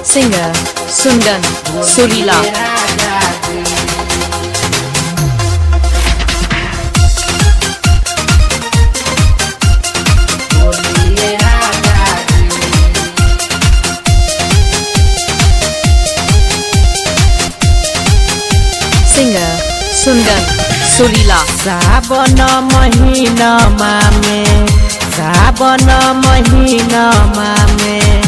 Singer Sundan Surila. Singer Sundan Surila. सावन महीनमा में सावन महीनमा में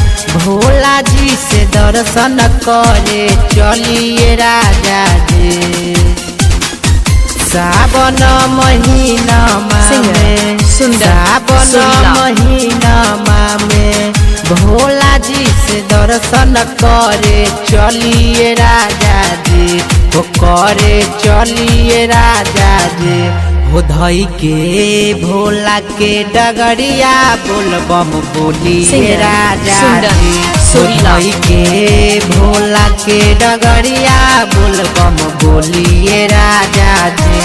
भोला जी से दर्शन करे चलिए राजा जी। सावन महीनमा में सावन महीनमा में भोला जी से दर्शन करे चलिए राजा जी। वो करे चलिए राजा जी। हो धई के भोला के डगरिया बोल बम बोलिए राजा जी। हो धई के भोला के डगरिया बोल बम बोलिए राजा जी।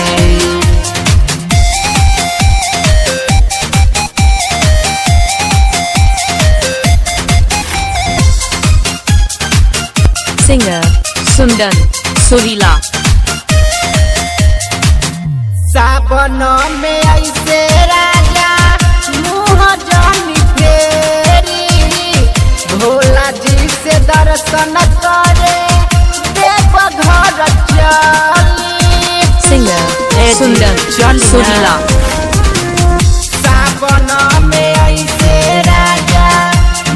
Singer Sundan Surila. सावन में ऐसे राजा मुँह जानी फेरी भोला जी से दर्शन करे देव घर चली। Singer Sundan Surila. सावन में ऐसे राजा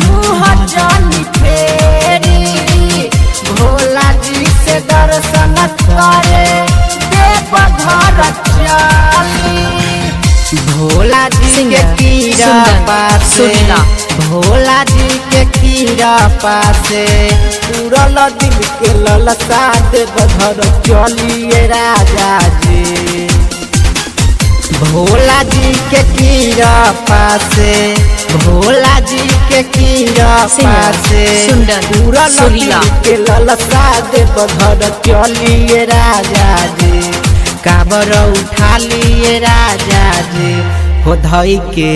मुँह जानी फेरी भोला जी से दर्शन करे देव घर चली। भोला जी के कीड़ा पासे भोला जी के कीड़ा पासे उड़ल दिल के ललसा देव घर चलिए राजा जी। भोला जी के कीड़ा पासे भोला जी के कीड़ा पासे उड़ल दिल के ललसा देव घर चलिए राजा जी। काबर उठा लिए राजा जी। हो धई के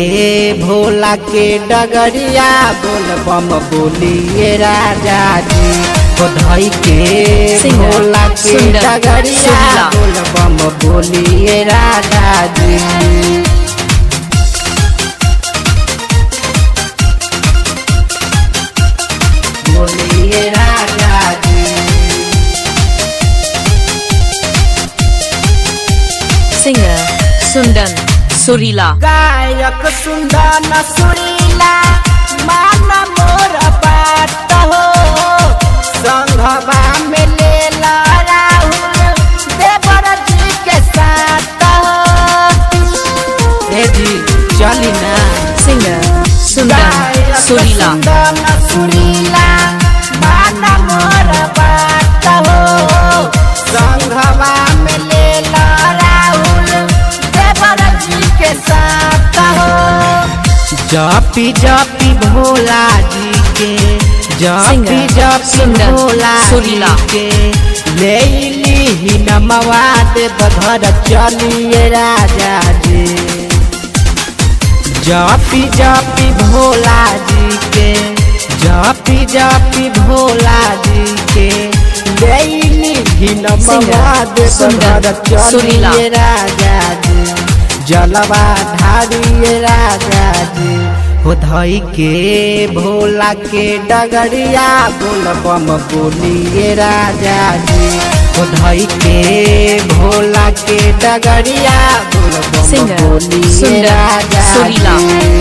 भोला के डगरिया बोल बम बोलिए राजा जी। हो धई के भोला के डगरिया बोल बम बोलिए राजा जी। बोलिए राजा जी। Singer Sundan Surila. गायक सुंदन सुरीला मान मोर बात हो संघवा में ले ला राहुल देवर जी के साथ हो। ए जी चली ना। Singer Sundan Surila. सुंदन सुरीला मान मोर बात हो संघवा में ले ला के साथ हो। जपी जपी भोला जी के जपी जपी भोला जी के ले ली नमवा देव घर चलिए राजा जी। जपी जपी भोला जी के जपी जपी भोला जी के ले ली नमवा देव घर चलिए राजा जी। जलवा ढारिए राजा जी। हो धई के भोला के डगरिया बोल बम बोलिए राजा जी। हो धई के भोला के डगरिया बोल बम बोलिए राजा जी।